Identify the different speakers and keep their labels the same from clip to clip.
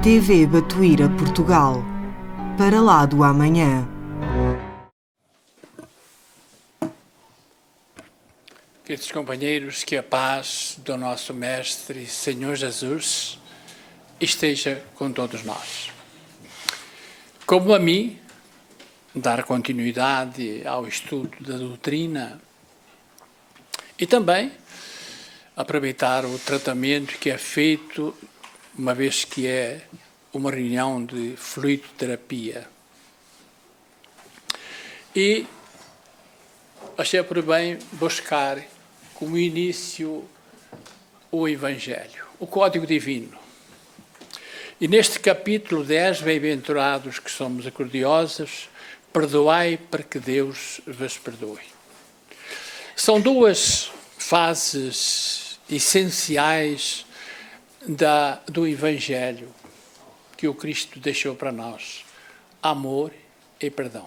Speaker 1: TV Batuíra Portugal. Para lá do amanhã.
Speaker 2: Queridos companheiros, que a paz do nosso Mestre Senhor Jesus esteja com todos nós. Como a mim, dar continuidade ao estudo da doutrina e também aproveitar o tratamento que é feito, uma vez que é uma reunião de fluidoterapia. E achei por bem buscar como início o Evangelho, o Código Divino. E neste capítulo 10, bem-aventurados que somos acordiosos, perdoai para que Deus vos perdoe. São duas fases essenciais do Evangelho que o Cristo deixou para nós: amor e perdão.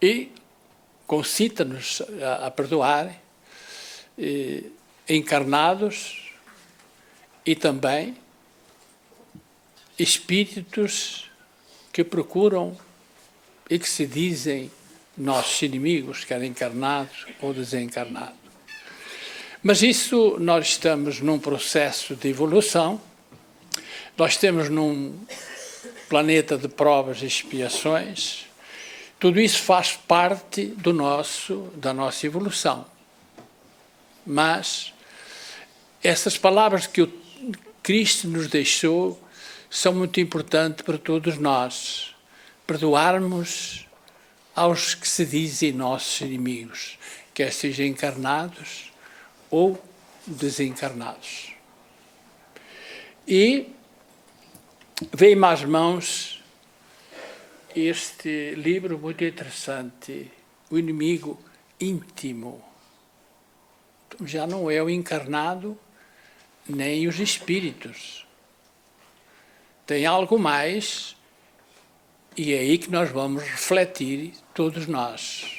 Speaker 2: E concita-nos a perdoar, encarnados e também espíritos que procuram e que se dizem nossos inimigos, quer encarnados ou desencarnados. Mas isso, nós estamos num processo de evolução, nós estamos num planeta de provas e expiações. Tudo isso faz parte da nossa evolução. Mas essas palavras que o Cristo nos deixou são muito importantes para todos nós. Perdoarmos aos que se dizem nossos inimigos, quer sejam encarnados ou desencarnados. E veio-me às mãos este livro muito interessante, O Inimigo Íntimo. Já não é o encarnado, nem os espíritos. Tem algo mais, e é aí que nós vamos refletir, todos nós.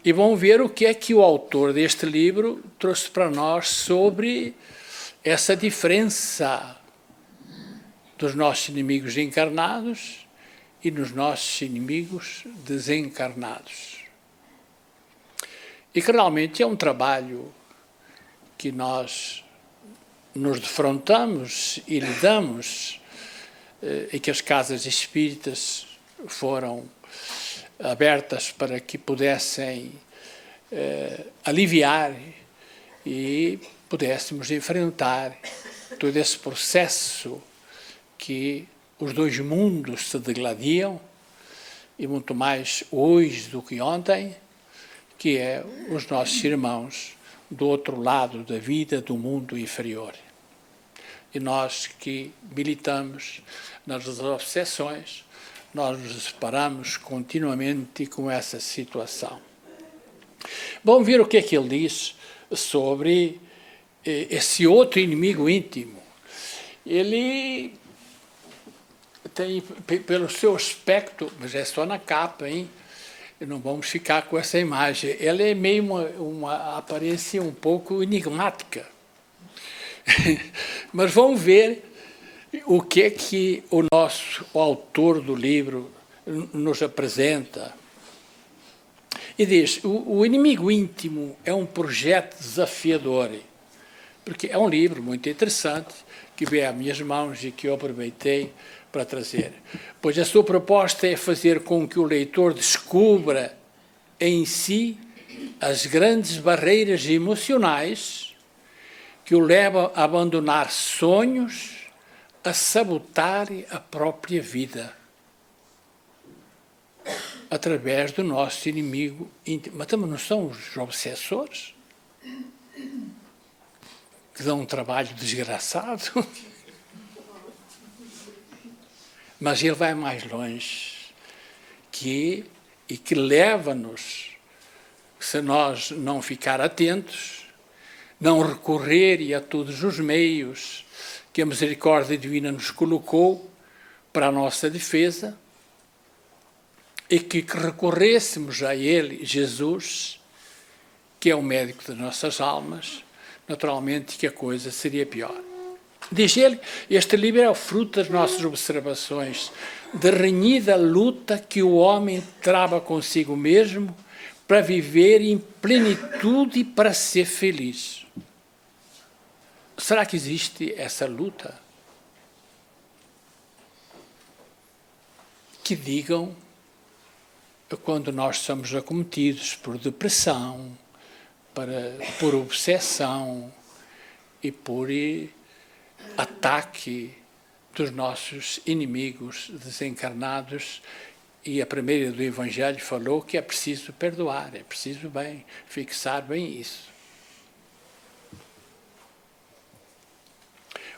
Speaker 2: E vamos ver o que é que o autor deste livro trouxe para nós sobre essa diferença dos nossos inimigos encarnados e nos nossos inimigos desencarnados. E que realmente é um trabalho que nós nos defrontamos e lidamos, e que as casas espíritas foram abertas para que pudessem aliviar e pudéssemos enfrentar todo esse processo que os dois mundos se degladiam, e muito mais hoje do que ontem, que é os nossos irmãos do outro lado da vida, do mundo inferior. E nós que militamos nas obsessões, nós nos separamos continuamente com essa situação. Vamos ver o que é que ele diz sobre esse outro inimigo íntimo. Ele tem, pelo seu aspecto, mas é só na capa, hein? Não vamos ficar com essa imagem. Ela é meio uma aparência um pouco enigmática. Mas vamos ver o que é que o autor do livro nos apresenta. E diz: o inimigo íntimo é um projeto desafiador, porque é um livro muito interessante que veio às minhas mãos e que eu aproveitei para trazer, pois a sua proposta é fazer com que o leitor descubra em si as grandes barreiras emocionais que o levam a abandonar sonhos, a sabotar a própria vida através do nosso inimigo íntimo. Mas também não são os obsessores que dão um trabalho desgraçado? Mas ele vai mais longe, e que leva-nos, se nós não ficar atentos, não recorrer a todos os meios que a misericórdia divina nos colocou para a nossa defesa, e que recorrêssemos a ele, Jesus, que é o médico das nossas almas, naturalmente que a coisa seria pior. Diz ele, este livro é o fruto das nossas observações, de renhida luta que o homem trava consigo mesmo para viver em plenitude e para ser feliz. Será que existe essa luta? Que digam quando nós somos acometidos por depressão, por obsessão e por ataque dos nossos inimigos desencarnados, e a primeira do Evangelho falou que é preciso perdoar, é preciso fixar bem isso.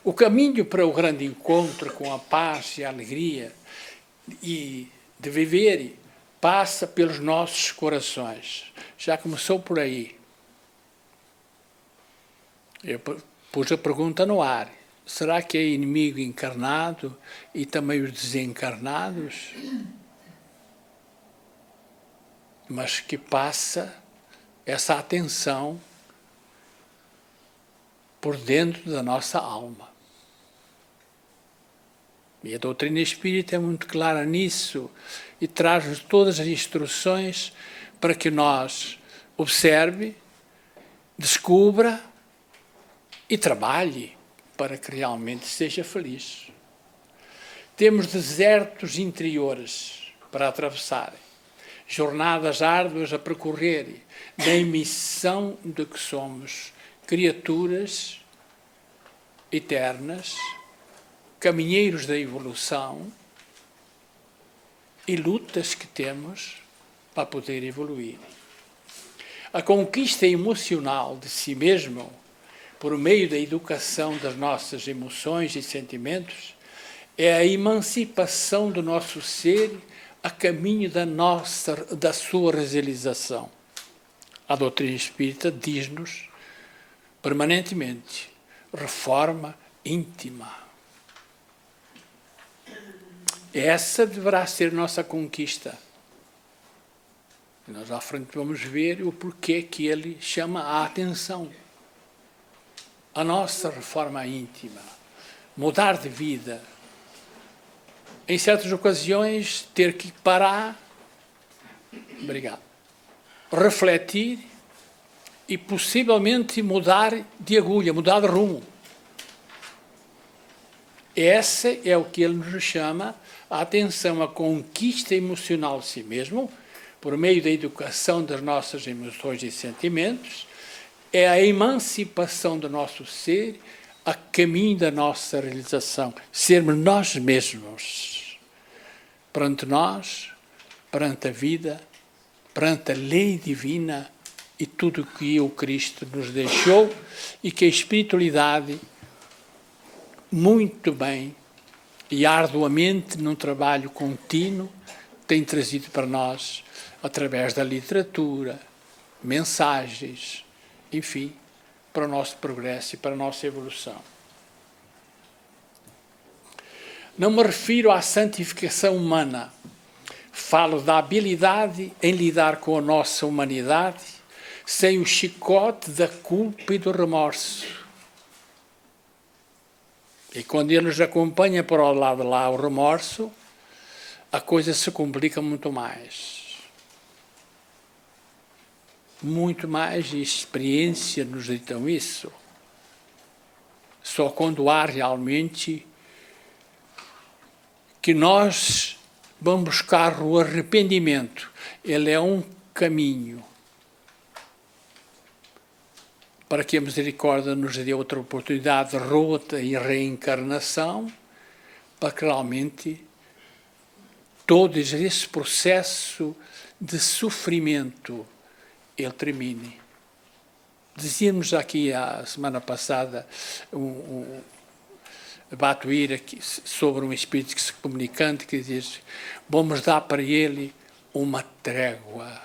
Speaker 2: O caminho para o grande encontro com a paz e a alegria e de viver passa pelos nossos corações. Já começou por aí. Eu pus a pergunta no ar. Será que é inimigo encarnado e também os desencarnados? Mas que passa essa atenção por dentro da nossa alma. E a doutrina espírita é muito clara nisso e traz-nos todas as instruções para que nós observe, descubra e trabalhe para que realmente seja feliz. Temos desertos interiores para atravessar, jornadas árduas a percorrer, da emissão de que somos criaturas eternas, caminheiros da evolução e lutas que temos para poder evoluir. A conquista emocional de si mesmo, por meio da educação das nossas emoções e sentimentos, é a emancipação do nosso ser a caminho da sua realização. A doutrina espírita diz-nos permanentemente: reforma íntima. Essa deverá ser nossa conquista. E nós à frente vamos ver o porquê que ele chama a atenção. A nossa reforma íntima, mudar de vida. Em certas ocasiões, ter que parar, refletir e possivelmente mudar de agulha, mudar de rumo. Essa é o que ele nos chama a atenção, a conquista emocional de si mesmo, por meio da educação das nossas emoções e sentimentos, é a emancipação do nosso ser a caminho da nossa realização, sermos nós mesmos, perante nós, perante a vida, perante a lei divina e tudo o que o Cristo nos deixou e que a espiritualidade, muito bem e arduamente, num trabalho contínuo, tem trazido para nós, através da literatura, mensagens, enfim, para o nosso progresso e para a nossa evolução. Não me refiro à santificação humana. Falo da habilidade em lidar com a nossa humanidade sem o chicote da culpa e do remorso. E quando ele nos acompanha para o lado de lá, o remorso, a coisa se complica muito mais. Muito mais, e experiência nos ditam isso. Só quando há realmente que nós vamos buscar o arrependimento. Ele é um caminho para que a misericórdia nos dê outra oportunidade de rota e reencarnação, para que realmente todo esse processo de sofrimento ele termine. Dizíamos aqui a semana passada Batuíra sobre um espírito que se comunicante que diz: vamos dar para ele uma trégua.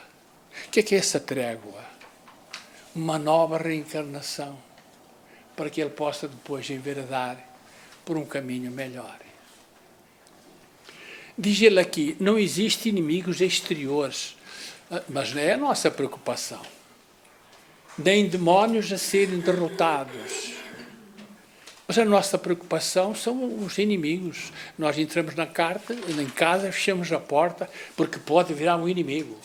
Speaker 2: O que é essa trégua? Uma nova reencarnação, para que ele possa depois enveredar por um caminho melhor. Diz ele aqui: não existe inimigos exteriores, mas não é a nossa preocupação, nem demónios a serem derrotados. Mas a nossa preocupação são os inimigos. Nós entramos em casa, fechamos a porta, porque pode virar um inimigo.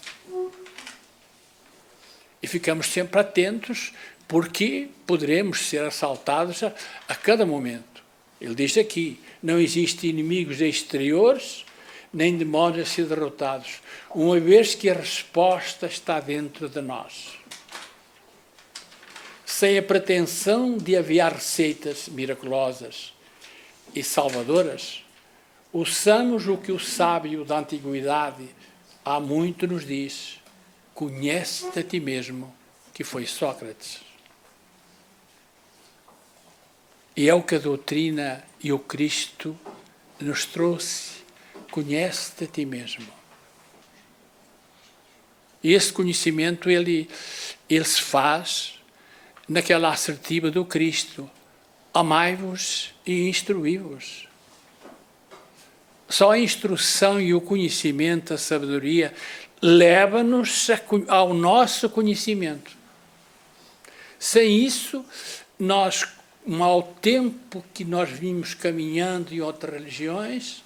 Speaker 2: E ficamos sempre atentos, porque poderemos ser assaltados a cada momento. Ele diz aqui, não existem inimigos exteriores, nem demónios a ser derrotados, uma vez que a resposta está dentro de nós. Sem a pretensão de aviar receitas miraculosas e salvadoras, ouçamos o que o sábio da antiguidade há muito nos diz: conhece-te a ti mesmo, que foi Sócrates. E é o que a doutrina e o Cristo nos trouxe: conhece-te a ti mesmo. E esse conhecimento, ele se faz naquela assertiva do Cristo: amai-vos e instruí-vos. Só a instrução e o conhecimento, a sabedoria, leva-nos ao nosso conhecimento. Sem isso, nós, ao tempo que nós vimos caminhando em outras religiões,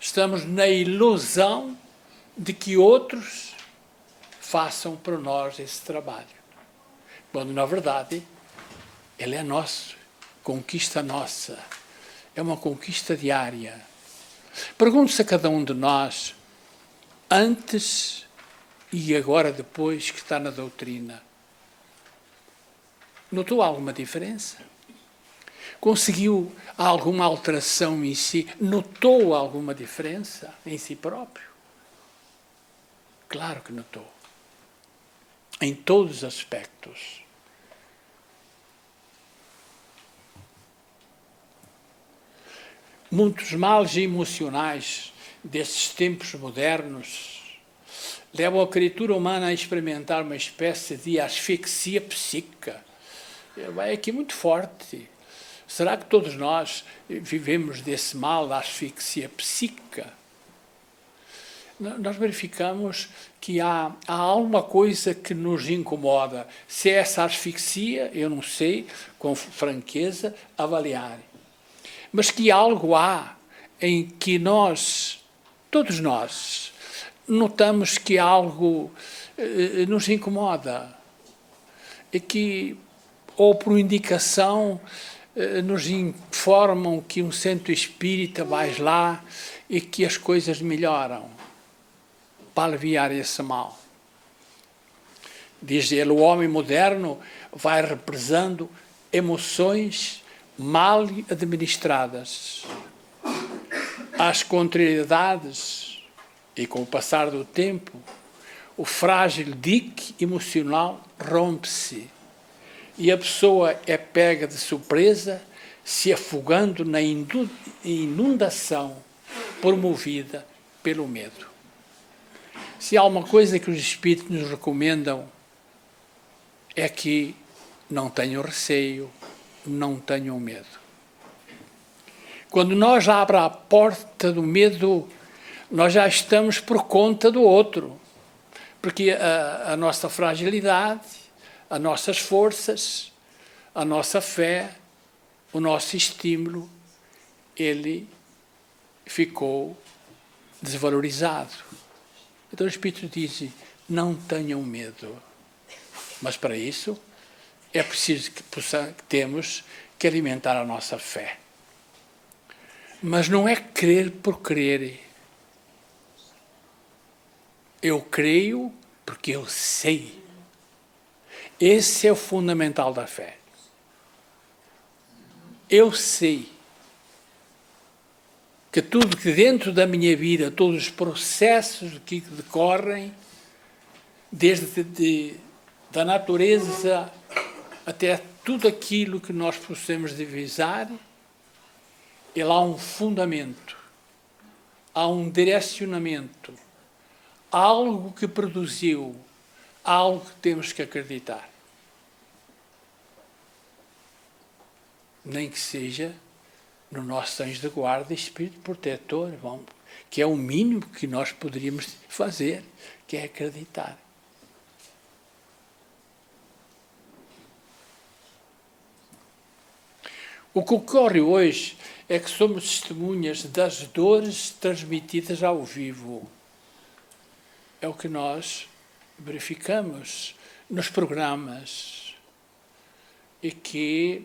Speaker 2: estamos na ilusão de que outros façam por nós esse trabalho. Quando, na verdade, ele é nosso, conquista nossa. É uma conquista diária. Pergunto-se a cada um de nós, antes e agora depois que está na doutrina, notou alguma diferença? Conseguiu alguma alteração em si? Notou alguma diferença em si próprio? Claro que notou. Em todos os aspectos. Muitos males emocionais desses tempos modernos levam a criatura humana a experimentar uma espécie de asfixia psíquica. Vai aqui muito forte. Será que todos nós vivemos desse mal da asfixia psíquica? Nós verificamos que há alguma coisa que nos incomoda. Se é essa asfixia, eu não sei, com franqueza, avaliar. Mas que algo há em que todos nós, notamos que algo nos incomoda. E que, ou por indicação, nos informam que um centro espírita vai lá e que as coisas melhoram para aliviar esse mal. Diz ele, o homem moderno vai represando emoções mal administradas. As contrariedades, e com o passar do tempo, o frágil dique emocional rompe-se e a pessoa é pega de surpresa, se afogando na inundação promovida pelo medo. Se há uma coisa que os Espíritos nos recomendam, é que não tenham receio, não tenham medo. Quando nós abrimos a porta do medo, nós já estamos por conta do outro, porque a nossa fragilidade, as nossas forças, a nossa fé, o nosso estímulo, ele ficou desvalorizado. Então o Espírito diz, não tenham medo. Mas para isso é preciso que temos que alimentar a nossa fé. Mas não é crer por crer. Eu creio porque eu sei. Esse é o fundamental da fé. Eu sei que tudo que dentro da minha vida, todos os processos que decorrem, desde da natureza até tudo aquilo que nós possamos divisar, ele há um fundamento, há um direcionamento, algo que produziu, algo que temos que acreditar. Nem que seja no nosso anjo de guarda e espírito protetor, que é o mínimo que nós poderíamos fazer, que é acreditar. O que ocorre hoje é que somos testemunhas das dores transmitidas ao vivo. É o que nós verificamos nos programas e que,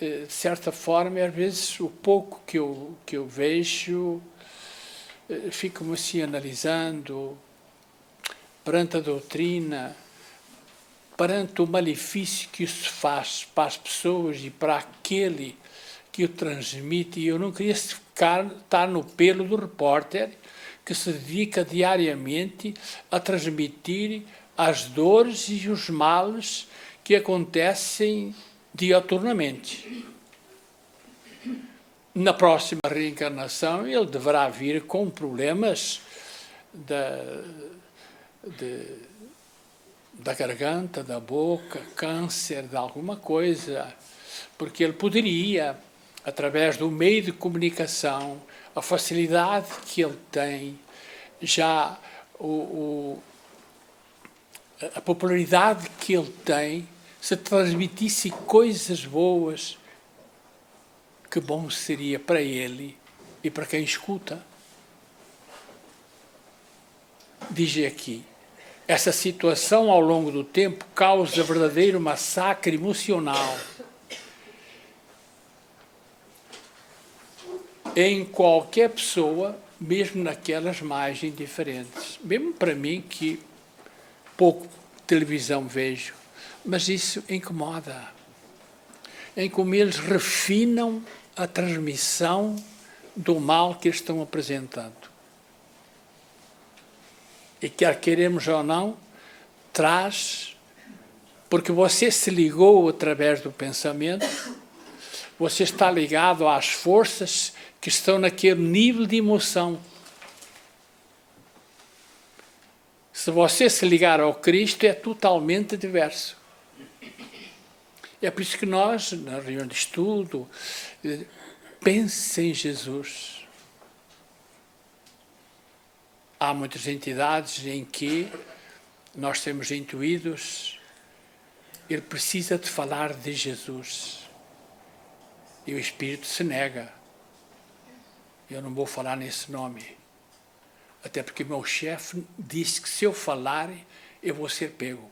Speaker 2: de certa forma, às vezes o pouco que eu vejo, fico-me assim analisando perante a doutrina, perante o malefício que isso faz para as pessoas e para aquele que o transmite. E eu não queria estar no pelo do repórter que se dedica diariamente a transmitir as dores e os males que acontecem dioturnamente. Na próxima reencarnação, ele deverá vir com problemas da garganta, da boca, câncer de alguma coisa, porque ele poderia, através do meio de comunicação, a facilidade que ele tem, já a popularidade que ele tem, se transmitisse coisas boas, que bom seria para ele e para quem escuta. Diz aqui, essa situação ao longo do tempo causa verdadeiro massacre emocional em qualquer pessoa, mesmo naquelas mais indiferentes. Mesmo para mim, que pouco televisão vejo, mas isso incomoda. Em como eles refinam a transmissão do mal que eles estão apresentando. E quer queremos ou não, traz, porque você se ligou através do pensamento, você está ligado às forças que estão naquele nível de emoção. Se você se ligar ao Cristo, é totalmente diverso. É por isso que nós, na reunião de estudo, pense em Jesus. Há muitas entidades em que nós temos intuídos, ele precisa de falar de Jesus. E o Espírito se nega. Eu não vou falar nesse nome. Até porque meu chefe disse que se eu falar, eu vou ser pego.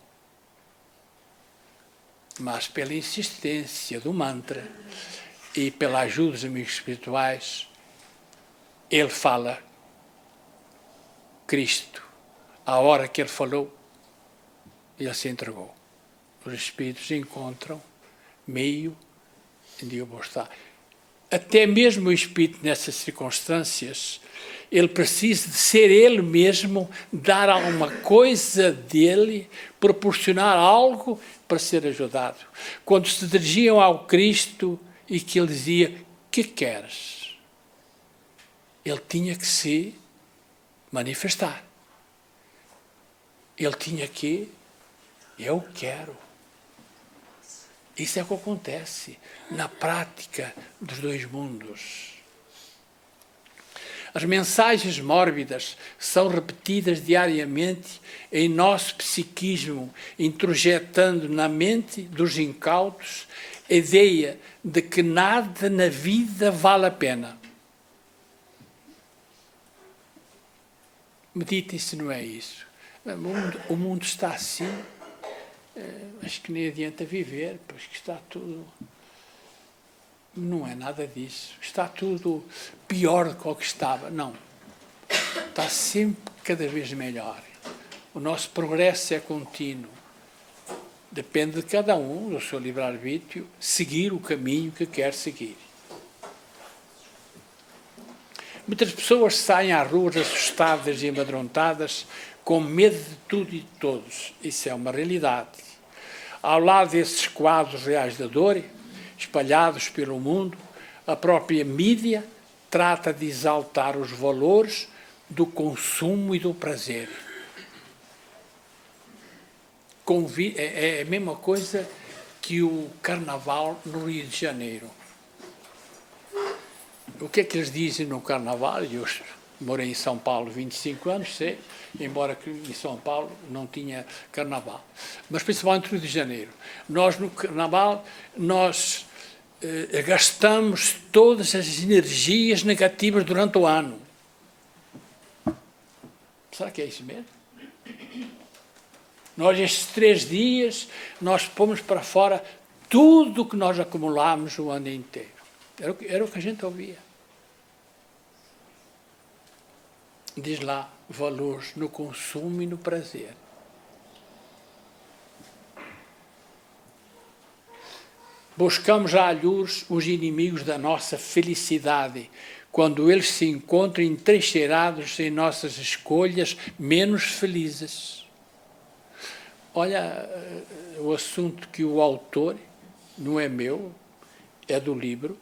Speaker 2: Mas pela insistência do mantra e pela ajuda dos amigos espirituais, ele fala Cristo. A hora que ele falou, ele se entregou. Os espíritos encontram meio de eu mostrar. Até mesmo o espírito, nessas circunstâncias, ele precisa de ser ele mesmo, dar alguma coisa dele, proporcionar algo para ser ajudado. Quando se dirigiam ao Cristo e que ele dizia, que queres? Ele tinha que se manifestar. Ele tinha que, eu quero. Isso é o que acontece na prática dos dois mundos. As mensagens mórbidas são repetidas diariamente em nosso psiquismo, introjetando na mente dos incautos a ideia de que nada na vida vale a pena. Meditem se não é isso. O mundo está assim, acho que nem adianta viver, pois que está tudo... Não é nada disso. Está tudo pior do que o que estava. Não. Está sempre cada vez melhor. O nosso progresso é contínuo. Depende de cada um, do seu livre-arbítrio, seguir o caminho que quer seguir. Muitas pessoas saem às ruas assustadas e amedrontadas, com medo de tudo e de todos. Isso é uma realidade. Ao lado desses quadros reais da dor, espalhados pelo mundo, a própria mídia trata de exaltar os valores do consumo e do prazer. É a mesma coisa que o Carnaval no Rio de Janeiro. O que é que eles dizem no Carnaval? E os Morei em São Paulo 25 anos, sei, embora que em São Paulo não tinha carnaval. Mas principalmente no Rio de Janeiro. Nós, no carnaval, gastamos todas as energias negativas durante o ano. Será que é isso mesmo? Nós, estes 3 dias, nós pomos para fora tudo o que nós acumulámos o ano inteiro. Era o que a gente ouvia. Diz lá, valores no consumo e no prazer. Buscamos a alhures os inimigos da nossa felicidade, quando eles se encontram entrincheirados em nossas escolhas menos felizes. Olha, o assunto que o autor, não é meu, é do livro,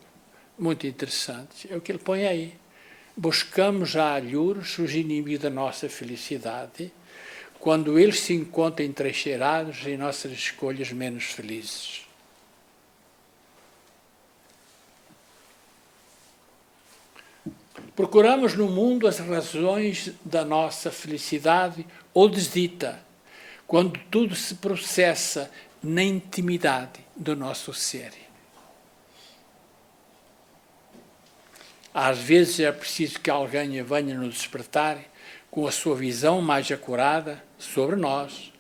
Speaker 2: muito interessante, é o que ele põe aí. Buscamos a alhures os inimigos da nossa felicidade, quando eles se encontram entrincheirados em nossas escolhas menos felizes. Procuramos no mundo as razões da nossa felicidade ou desdita, quando tudo se processa na intimidade do nosso ser. Às vezes é preciso que alguém venha nos despertar com a sua visão mais acurada sobre nós,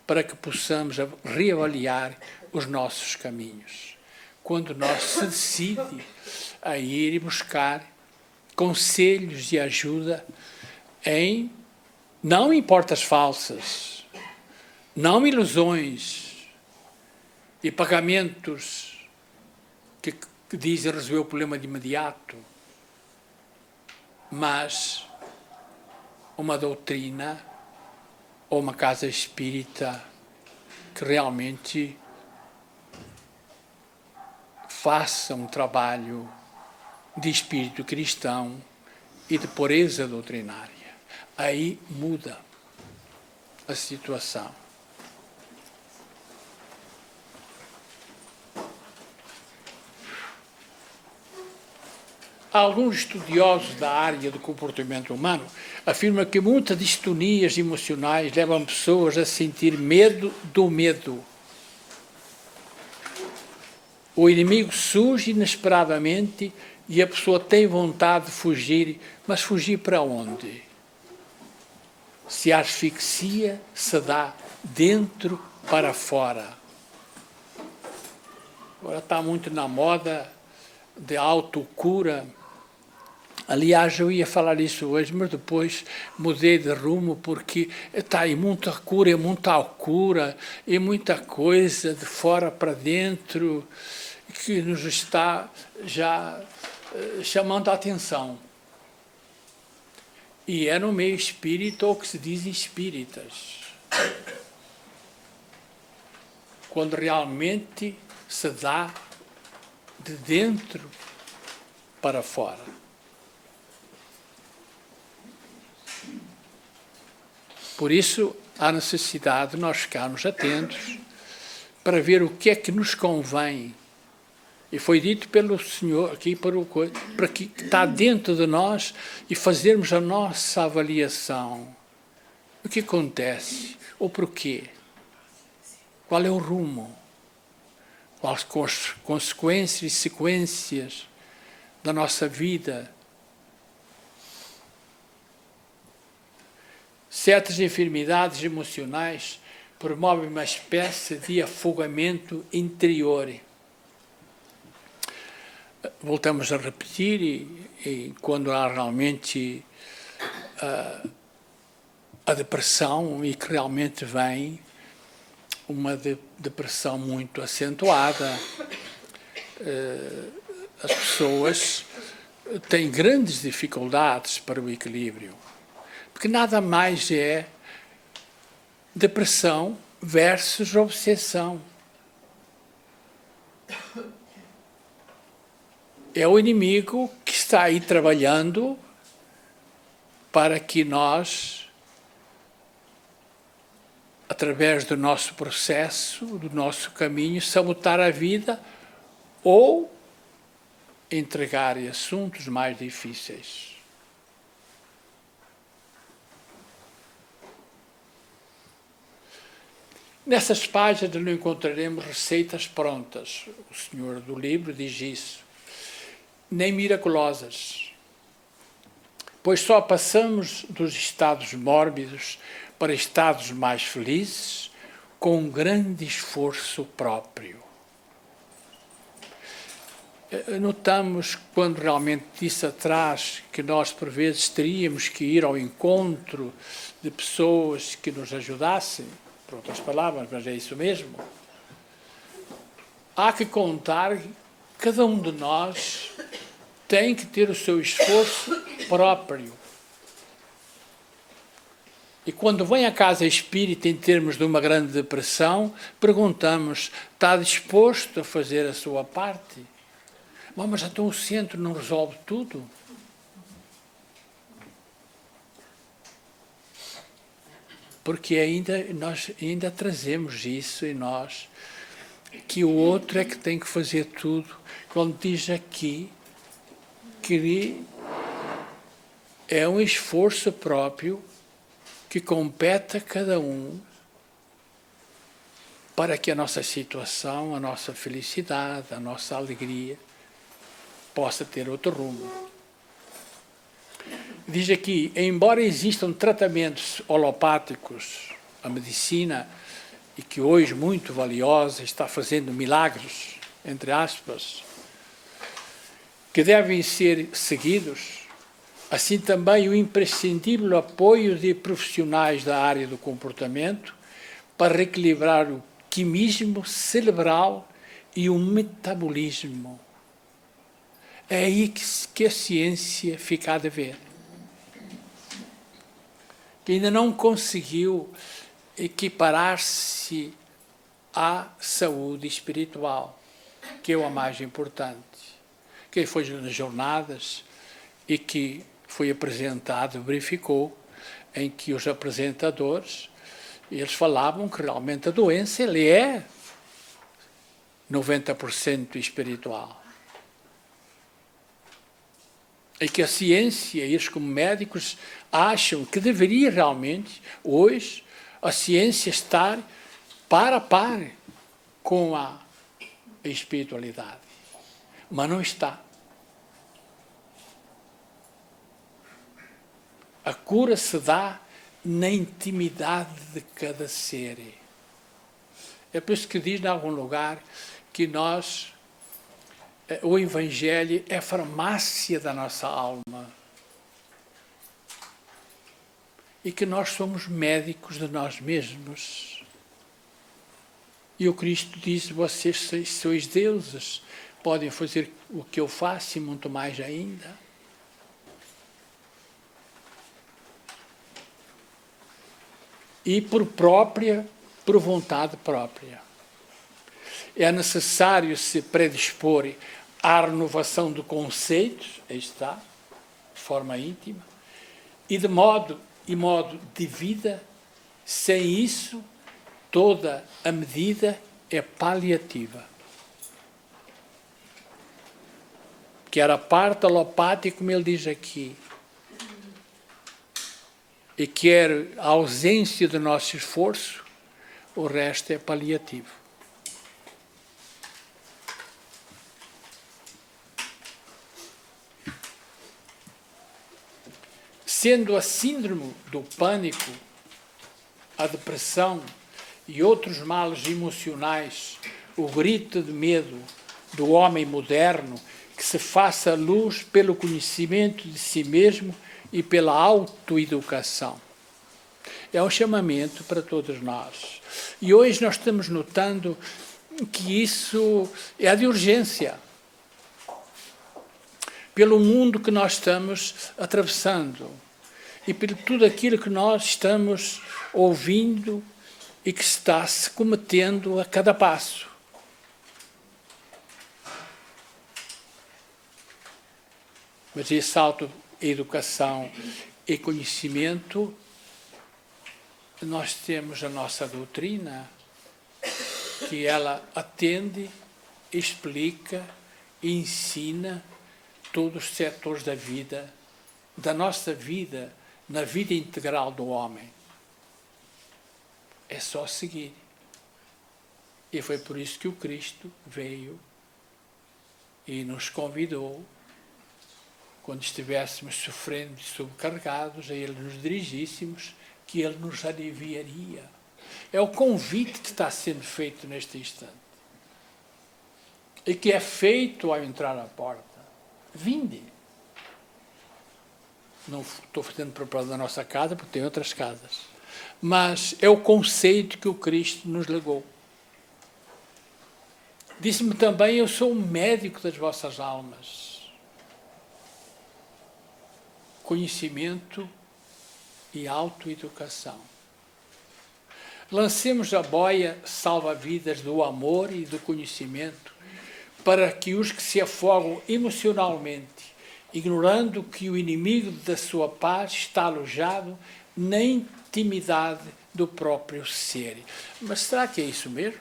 Speaker 2: para que possamos reavaliar os nossos caminhos. Quando nós se decide a ir e buscar conselhos e ajuda não em portas falsas, não ilusões e pagamentos que dizem resolver o problema de imediato, mas uma doutrina ou uma casa espírita que realmente faça um trabalho de espírito cristão e de pureza doutrinária. Aí muda a situação. Alguns estudiosos da área do comportamento humano afirmam que muitas distonias emocionais levam pessoas a sentir medo do medo. O inimigo surge inesperadamente e a pessoa tem vontade de fugir, mas fugir para onde? Se a asfixia se dá dentro para fora. Agora está muito na moda de autocura. Aliás, eu ia falar isso hoje, mas depois mudei de rumo, porque está aí muita cura, muita alcura, e muita coisa de fora para dentro que nos está já chamando a atenção. E é no meio espírita ou que se dizem espíritas. Quando realmente se dá de dentro para fora. Por isso, há necessidade de nós ficarmos atentos para ver o que é que nos convém. E foi dito pelo Senhor aqui para que está dentro de nós e fazermos a nossa avaliação. O que acontece? Ou porquê? Qual é o rumo? Quais as consequências e sequências da nossa vida? Certas enfermidades emocionais promovem uma espécie de afogamento interior. Voltamos a repetir, e quando há realmente a depressão, e que realmente vem uma depressão muito acentuada, as pessoas têm grandes dificuldades para o equilíbrio, porque nada mais é depressão versus obsessão. É o inimigo que está aí trabalhando para que nós, através do nosso processo, do nosso caminho, sabotar a vida ou entregar assuntos mais difíceis. Nessas páginas não encontraremos receitas prontas, o senhor do livro diz isso, nem miraculosas, pois só passamos dos estados mórbidos para estados mais felizes com um grande esforço próprio. Notamos, quando realmente disse atrás, que nós por vezes teríamos que ir ao encontro de pessoas que nos ajudassem, por outras palavras, mas é isso mesmo. Há que contar que cada um de nós tem que ter o seu esforço próprio. E quando vem à casa espírita em termos de uma grande depressão, perguntamos, está disposto a fazer a sua parte? Bom, mas então o centro não resolve tudo? Porque nós ainda trazemos isso em nós, que o outro é que tem que fazer tudo. Quando diz aqui que é um esforço próprio que compete a cada um para que a nossa situação, a nossa felicidade, a nossa alegria possa ter outro rumo. Diz aqui, embora existam tratamentos holopáticos, a medicina, e que hoje muito valiosa, está fazendo milagres, entre aspas, que devem ser seguidos, assim também o imprescindível apoio de profissionais da área do comportamento para reequilibrar o quimismo cerebral e o metabolismo. É aí que a ciência fica a dever. Que ainda não conseguiu equiparar-se à saúde espiritual, que é a mais importante. Quem foi nas jornadas e que foi apresentado, verificou, em que os apresentadores, eles falavam que realmente a doença ele é 90% espiritual. E que a ciência, eles como médicos, acham que deveria realmente, hoje, a ciência estar par a par com a espiritualidade. Mas não está. A cura se dá na intimidade de cada ser. É por isso que diz em algum lugar que nós, o Evangelho é a farmácia da nossa alma. E que nós somos médicos de nós mesmos. E o Cristo diz, vocês sois deuses, podem fazer o que eu faço e muito mais ainda. E por vontade própria. É necessário se predispor à renovação de conceitos, aí está, de forma íntima, e de modo de vida. Sem isso, toda a medida é paliativa. Quer a parte alopática, como ele diz aqui, e quer a ausência do nosso esforço, o resto é paliativo. Sendo a síndrome do pânico, a depressão e outros males emocionais o grito de medo do homem moderno, que se faça luz pelo conhecimento de si mesmo e pela autoeducação. É um chamamento para todos nós. E hoje nós estamos notando que isso é de urgência. Pelo mundo que nós estamos atravessando e por tudo aquilo que nós estamos ouvindo e que está se cometendo a cada passo. Mas esse autoeducação e conhecimento, nós temos a nossa doutrina, que ela atende, explica e ensina todos os setores da vida, da nossa vida, na vida integral do homem. É só seguir. E foi por isso que o Cristo veio e nos convidou, quando estivéssemos sofrendo e sobrecarregados, a Ele nos dirigíssemos, que Ele nos aliviaria. É o convite que está sendo feito neste instante. E que é feito ao entrar à porta. Vinde. Não estou fazendo propaganda da nossa casa, porque tem outras casas. Mas é o conceito que o Cristo nos legou. Disse-me também, eu sou o médico das vossas almas. Conhecimento e autoeducação. Lancemos a boia salva-vidas do amor e do conhecimento para que os que se afogam emocionalmente, ignorando que o inimigo da sua paz está alojado na intimidade do próprio ser. Mas será que é isso mesmo?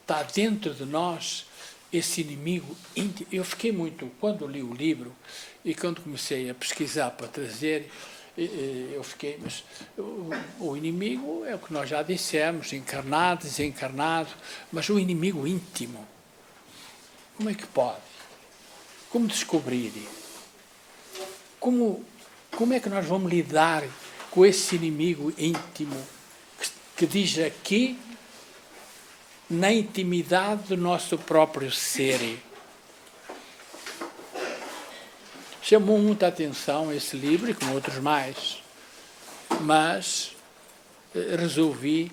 Speaker 2: Está dentro de nós esse inimigo íntimo. Eu fiquei muito, quando li o livro e quando comecei a pesquisar para trazer, eu fiquei, mas o inimigo é o que nós já dissemos, encarnado, desencarnado, mas o inimigo íntimo, como é que pode? Como descobrir? Como é que nós vamos lidar com esse inimigo íntimo que diz aqui, na intimidade do nosso próprio ser? Chamou muita atenção esse livro, e com outros mais, mas resolvi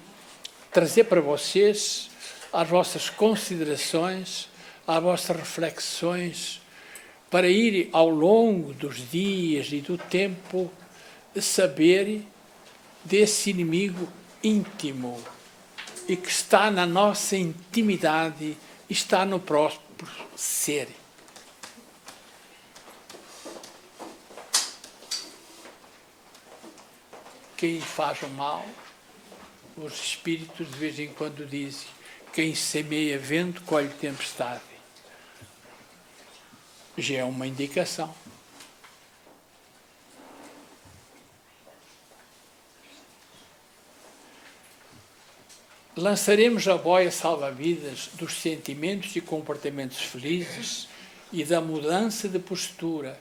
Speaker 2: trazer para vocês as vossas considerações, as vossas reflexões, para ir ao longo dos dias e do tempo saber desse inimigo íntimo e que está na nossa intimidade, está no próprio ser. Quem faz o mal, os espíritos de vez em quando dizem, quem semeia vento colhe tempestade. Já é uma indicação. Lançaremos a boia salva-vidas dos sentimentos e comportamentos felizes e da mudança de postura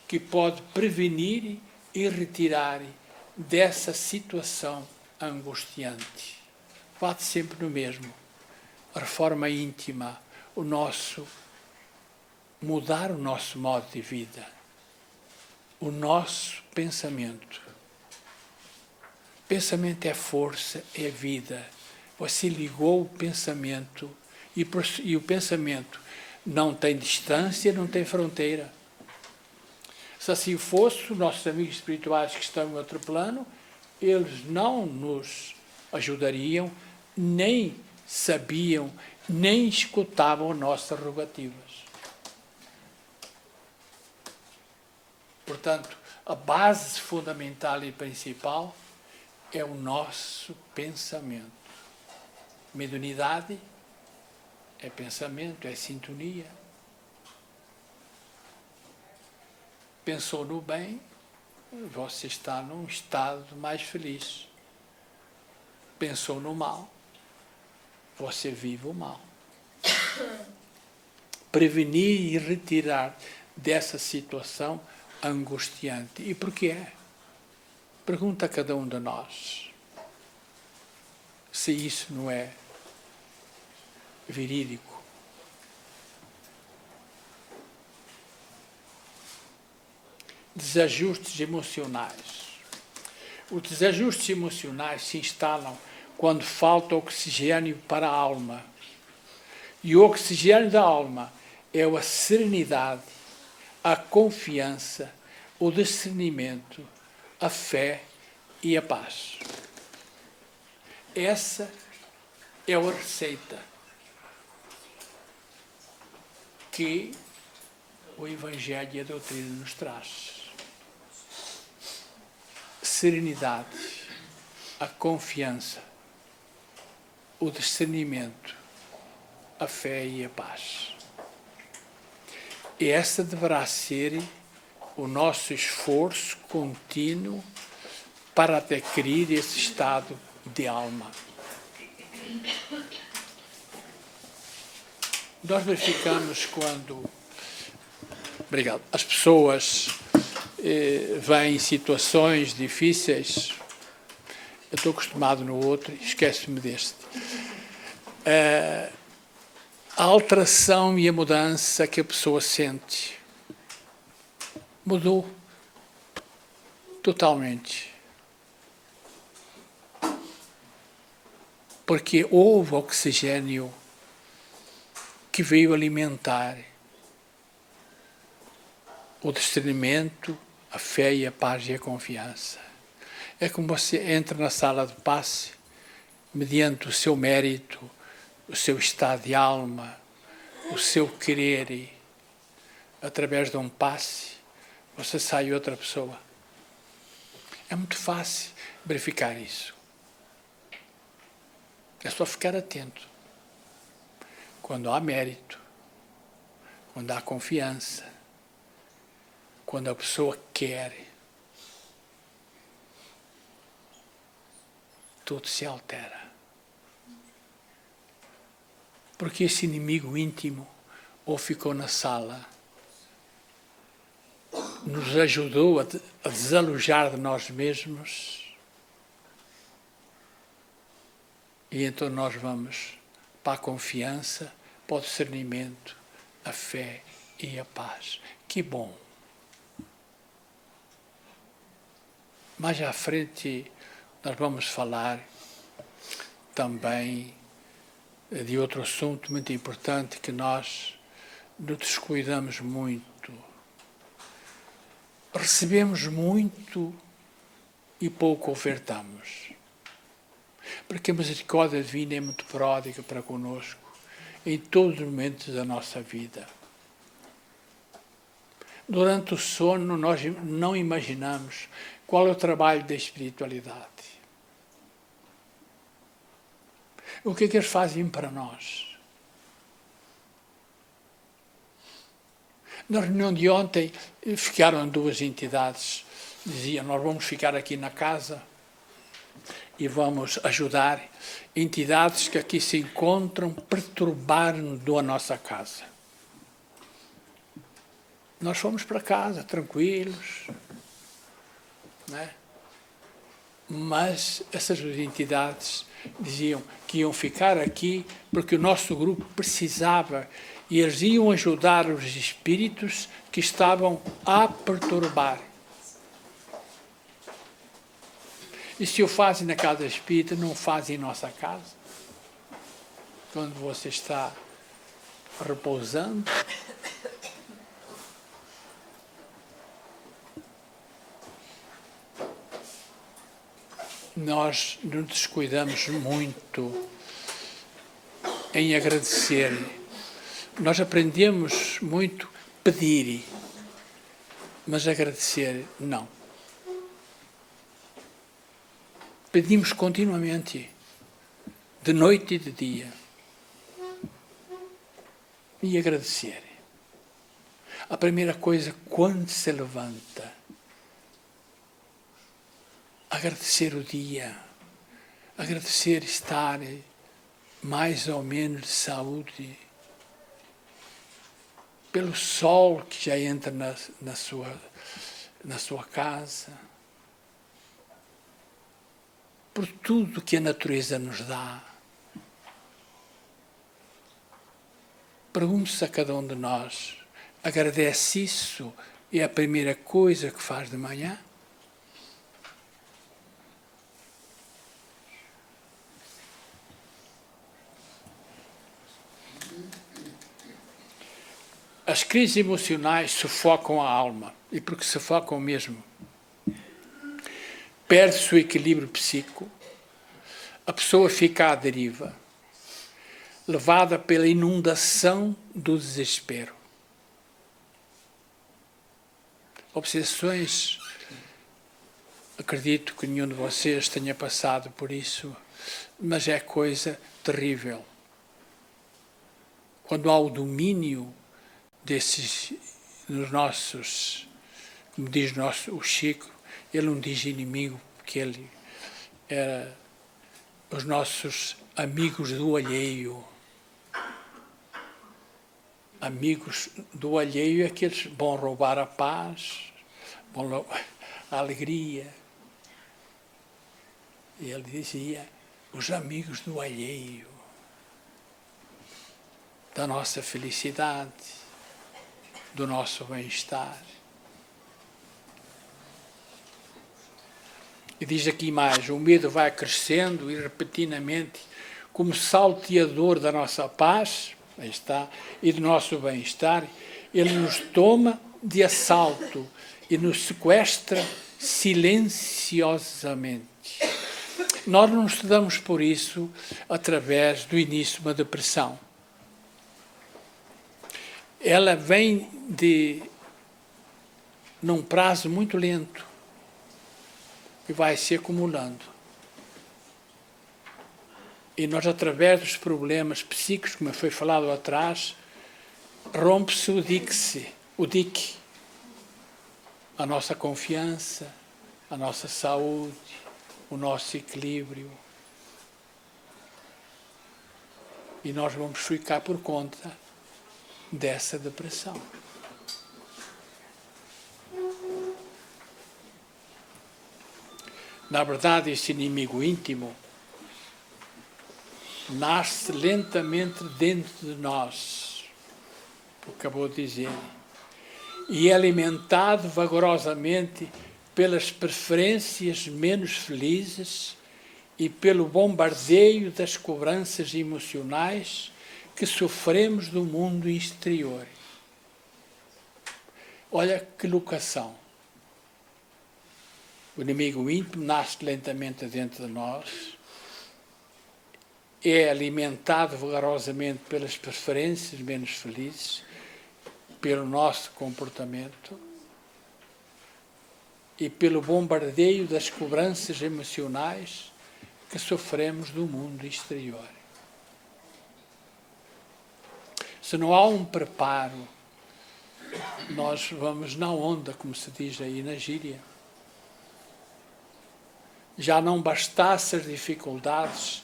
Speaker 2: que pode prevenir e retirar dessa situação angustiante. Bate sempre no mesmo. A reforma íntima, mudar o nosso modo de vida, o nosso pensamento. Pensamento é força, é vida. Você ligou o pensamento e o pensamento não tem distância, não tem fronteira. Se assim fosse, os nossos amigos espirituais que estão em outro plano, eles não nos ajudariam, nem sabiam, nem escutavam nossas rogativas. Portanto, a base fundamental e principal é o nosso pensamento. Mediunidade é pensamento, é sintonia. Pensou no bem, você está num estado mais feliz. Pensou no mal, você vive o mal. Prevenir e retirar dessa situação angustiante. E porquê? Pergunta a cada um de nós se isso não é verídico. Desajustes emocionais. Os desajustes emocionais se instalam quando falta oxigênio para a alma. E o oxigênio da alma é a serenidade, a confiança, o discernimento, a fé e a paz. Essa é a receita que o Evangelho e a doutrina nos traz. Serenidade, a confiança, o discernimento, a fé e a paz. E essa deverá ser o nosso esforço contínuo para adquirir esse estado de alma. Nós verificamos quando as pessoas vêm em situações difíceis. Eu estou acostumado no outro, esqueço-me deste. A alteração e a mudança que a pessoa sente mudou totalmente. Porque houve oxigênio que veio alimentar o discernimento, a fé e a paz e a confiança. É como você entra na sala de passe, mediante o seu mérito, o seu estado de alma, o seu querer, através de um passe, você sai outra pessoa. É muito fácil verificar isso. É só ficar atento. Quando há mérito, quando há confiança, quando a pessoa quer, tudo se altera. Porque esse inimigo íntimo ou ficou na sala, nos ajudou a desalojar de nós mesmos, e então nós vamos para a confiança, para o discernimento, a fé e a paz. Que bom! Mais à frente nós vamos falar também de outro assunto muito importante que nós nos descuidamos muito. Recebemos muito e pouco ofertamos. Porque a misericórdia divina é muito pródiga para conosco em todos os momentos da nossa vida. Durante o sono, nós não imaginamos qual é o trabalho da espiritualidade. O que é que eles fazem para nós? Na reunião de ontem, ficaram duas entidades, diziam, nós vamos ficar aqui na casa e vamos ajudar entidades que aqui se encontram, perturbar-nos da nossa casa. Nós fomos para casa, tranquilos, né? Mas essas entidades diziam que iam ficar aqui porque o nosso grupo precisava e eles iam ajudar os espíritos que estavam a perturbar. E se o fazem na casa espírita, não fazem em nossa casa? Quando você está repousando? Nós nos descuidamos muito em agradecer. Nós aprendemos muito pedir, mas agradecer, não. Pedimos continuamente, de noite e de dia. E agradecer. A primeira coisa, quando se levanta, agradecer o dia, agradecer estar mais ou menos de saúde, pelo sol que já entra na sua casa, por tudo que a natureza nos dá. Pergunte-se a cada um de nós, agradece isso? É a primeira coisa que faz de manhã? As crises emocionais sufocam a alma, e porque sufocam mesmo, perde-se o equilíbrio psíquico, a pessoa fica à deriva, levada pela inundação do desespero. Obsessões, acredito que nenhum de vocês tenha passado por isso, mas é coisa terrível. Quando há o domínio desses, nos nossos, como diz o Chico, ele não diz inimigo, que ele era os nossos amigos do alheio. Amigos do alheio é aqueles que vão roubar a paz, vão roubar a alegria. E ele dizia, os amigos do alheio, da nossa felicidade, do nosso bem-estar. E diz aqui mais, o medo vai crescendo e repentinamente, como salteador da nossa paz, aí está, e do nosso bem-estar, ele nos toma de assalto e nos sequestra silenciosamente. Nós não estudamos por isso através do início de uma depressão. Ela vem num prazo muito lento e vai se acumulando. E nós, através dos problemas psíquicos, como foi falado atrás, rompe-se o dique, a nossa confiança, a nossa saúde, o nosso equilíbrio. E nós vamos ficar por conta dessa depressão. Na verdade, esse inimigo íntimo nasce lentamente dentro de nós, como acabou de dizer, e é alimentado vagarosamente pelas preferências menos felizes e pelo bombardeio das cobranças emocionais que sofremos do mundo exterior. Olha que locação. O inimigo íntimo nasce lentamente dentro de nós, é alimentado vagarosamente pelas preferências menos felizes, pelo nosso comportamento e pelo bombardeio das cobranças emocionais que sofremos do mundo exterior. Se não há um preparo, nós vamos na onda, como se diz aí na gíria. Já não bastasse as dificuldades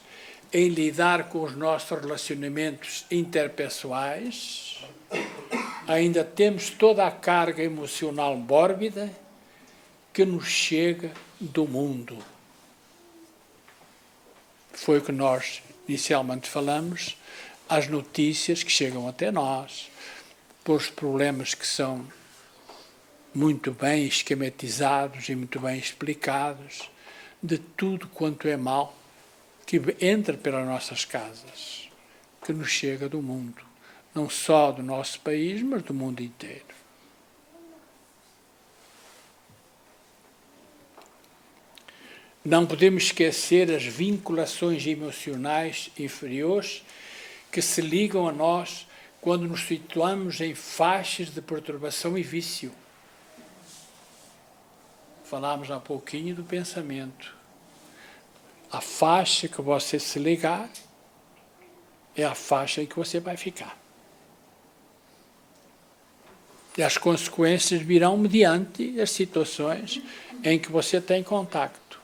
Speaker 2: em lidar com os nossos relacionamentos interpessoais, ainda temos toda a carga emocional mórbida que nos chega do mundo. Foi o que nós inicialmente falamos, as notícias que chegam até nós, pelos problemas que são muito bem esquematizados e muito bem explicados, de tudo quanto é mal que entra pelas nossas casas, que nos chega do mundo, não só do nosso país, mas do mundo inteiro. Não podemos esquecer as vinculações emocionais inferiores que se ligam a nós quando nos situamos em faixas de perturbação e vício. Falámos há pouquinho do pensamento. A faixa que você se ligar é a faixa em que você vai ficar. E as consequências virão mediante as situações em que você tem contacto.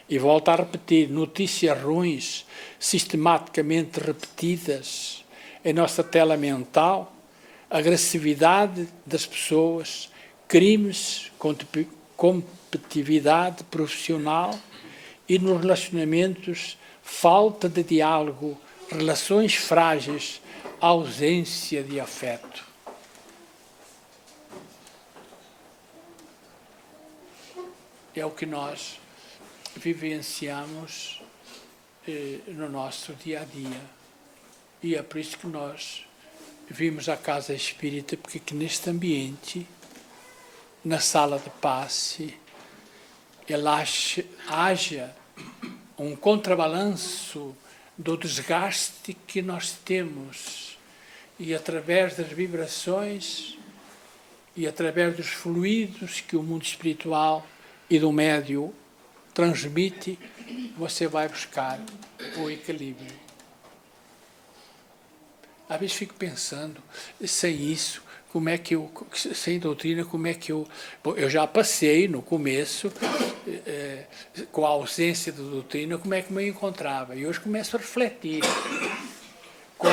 Speaker 2: E volto a repetir, notícias ruins, sistematicamente repetidas em nossa tela mental, agressividade das pessoas, crimes, competitividade profissional e nos relacionamentos, falta de diálogo, relações frágeis, ausência de afeto. É o que nós vivenciamos no nosso dia-a-dia. E é por isso que nós vimos a Casa Espírita, porque aqui neste ambiente, na sala de passe, haja um contrabalanço do desgaste que nós temos e através das vibrações e através dos fluidos que o mundo espiritual e do médio transmite, você vai buscar o equilíbrio. Às vezes fico pensando, sem isso, como é que eu, sem doutrina, como é que eu... Bom, eu já passei no começo, com a ausência de doutrina, como é que me encontrava. E hoje começo a refletir. Com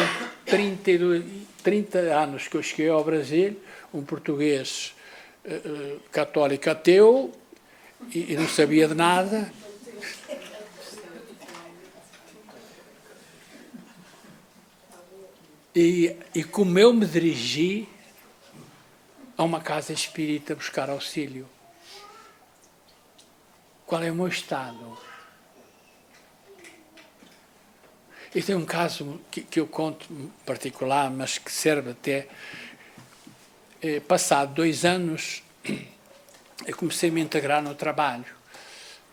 Speaker 2: 30 anos que eu cheguei ao Brasil, um português católico ateu, e não sabia de nada. E como eu me dirigi a uma casa espírita buscar auxílio. Qual é o meu estado? E tem um caso que eu conto particular, mas que serve até... Passado 2 anos, eu comecei a me integrar no trabalho.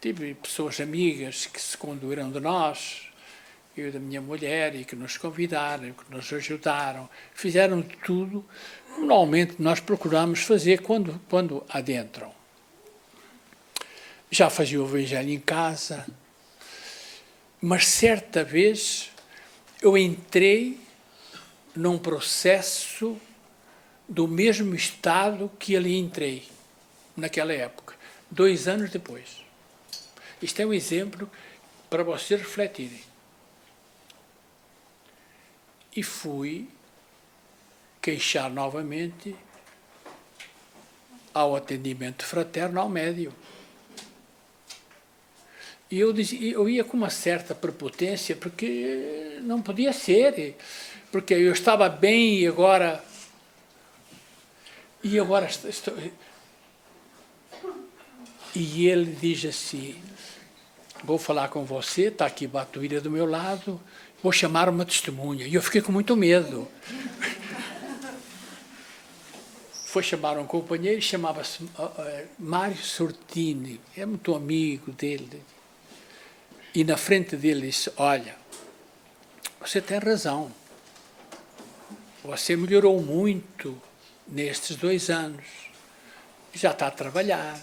Speaker 2: Tive pessoas amigas que se conduíram de nós, eu e da minha mulher, e que nos convidaram, que nos ajudaram, fizeram tudo. Normalmente nós procuramos fazer quando adentram. Já fazia o evangelho em casa, mas certa vez eu entrei num processo do mesmo estado que ali entrei, naquela época, 2 anos depois. Isto é um exemplo para vocês refletirem. E fui queixar novamente ao atendimento fraterno ao médium. E eu ia com uma certa prepotência, porque não podia ser, porque eu estava bem e agora estou... E ele diz assim, vou falar com você, está aqui Batuíra do meu lado, vou chamar uma testemunha. E eu fiquei com muito medo. Foi chamar um companheiro, chamava-se Mário Sortini, é muito amigo dele. E na frente dele disse, olha, você tem razão, você melhorou muito nestes 2 anos, já está a trabalhar,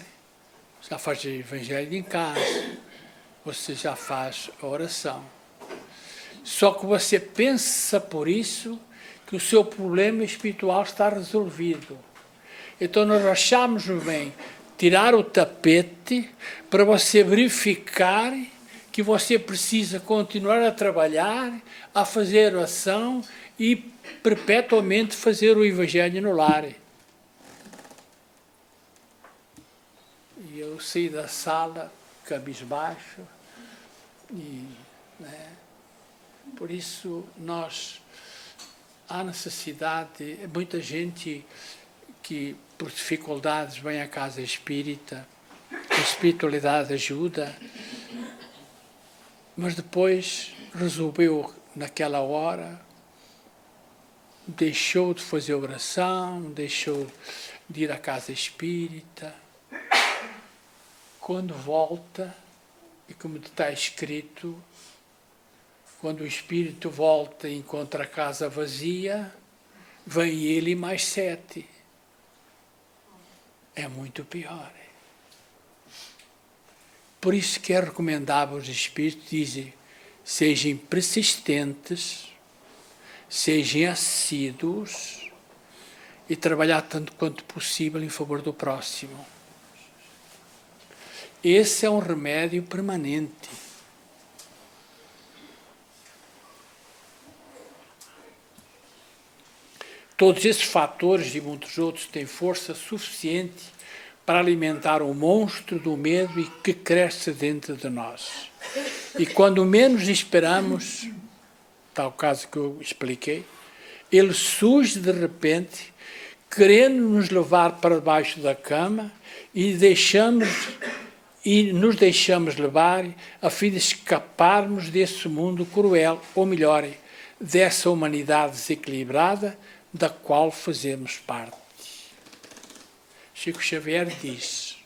Speaker 2: já faz evangelho em casa, você já faz a oração. Só que você pensa por isso que o seu problema espiritual está resolvido. Então nós achamos bem tirar o tapete para você verificar que você precisa continuar a trabalhar, a fazer ação e perpetuamente fazer o evangelho no lar. E eu saí da sala, cabisbaixo, e, né, por isso há necessidade, muita gente que por dificuldades vem à casa espírita, a espiritualidade ajuda, mas depois resolveu naquela hora, deixou de fazer oração, deixou de ir à casa espírita. Quando volta, e como está escrito, quando o espírito volta e encontra a casa vazia, vem ele e mais 7. É muito pior. Por isso que é recomendável os espíritos, dizem, sejam persistentes, sejam assíduos e trabalhar tanto quanto possível em favor do próximo. Esse é um remédio permanente. Todos esses fatores e muitos outros têm força suficiente para alimentar o monstro do medo e que cresce dentro de nós. E quando menos esperamos, tal caso que eu expliquei, ele surge de repente, querendo nos levar para debaixo da cama e nos deixamos levar a fim de escaparmos desse mundo cruel, ou melhor, dessa humanidade desequilibrada da qual fazemos parte. Chico Xavier diz,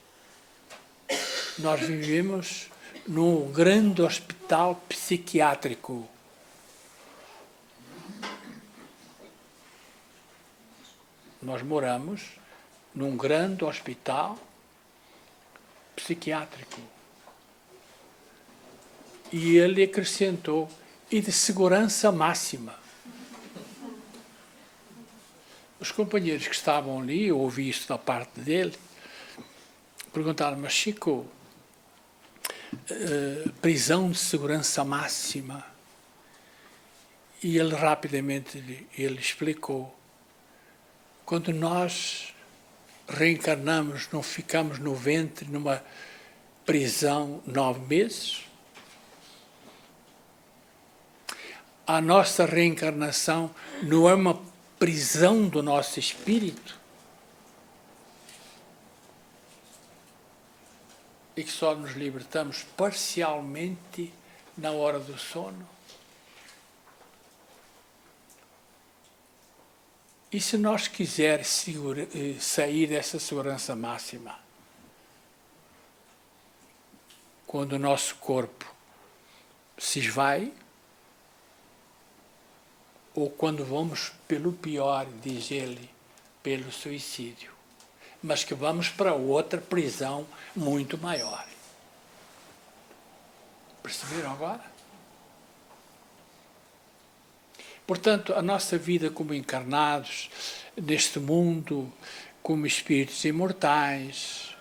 Speaker 2: nós vivemos num grande hospital psiquiátrico. Nós moramos num grande hospital psiquiátrico. E ele acrescentou, e de segurança máxima. Os companheiros que estavam ali, eu ouvi isto da parte dele, perguntaram, mas Chico, prisão de segurança máxima. E ele rapidamente ele explicou, quando nós reencarnamos, não ficamos no ventre, numa prisão 9 meses, a nossa reencarnação não é uma prisão do nosso espírito, e que só nos libertamos parcialmente na hora do sono. E se nós quisermos sair dessa segurança máxima, quando o nosso corpo se esvai, ou quando vamos pelo pior, diz ele, pelo suicídio, mas que vamos para outra prisão muito maior. Perceberam agora? Portanto, a nossa vida como encarnados neste mundo, como espíritos imortais,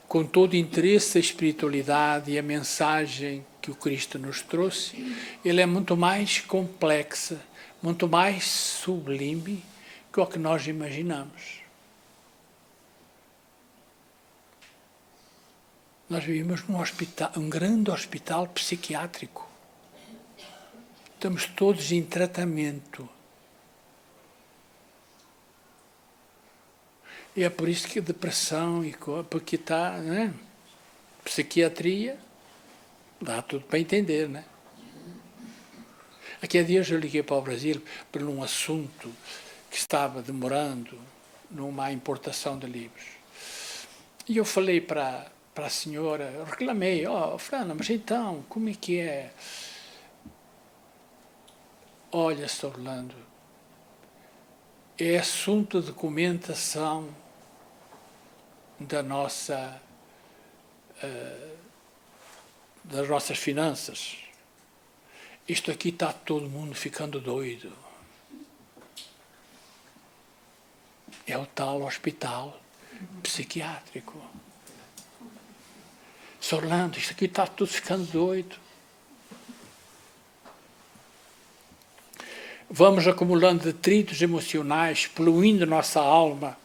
Speaker 2: com todo o interesse, a espiritualidade e a mensagem que o Cristo nos trouxe, ele é muito mais complexa, muito mais sublime que o que nós imaginamos. Nós vivemos num hospital, um grande hospital psiquiátrico. Estamos todos em tratamento. E é por isso que a depressão, porque está, né? Psiquiatria, dá tudo para entender, né? Aqui há dias eu liguei para o Brasil por um assunto que estava demorando numa importação de livros. E eu falei para a senhora, eu reclamei, Fran, mas então, como é que é? Olha, Sr. Orlando, é assunto de documentação das nossas finanças. Isto aqui está todo mundo ficando doido. É o tal hospital psiquiátrico. Sr. Orlando, isto aqui está tudo ficando doido. Vamos acumulando detritos emocionais, poluindo nossa alma.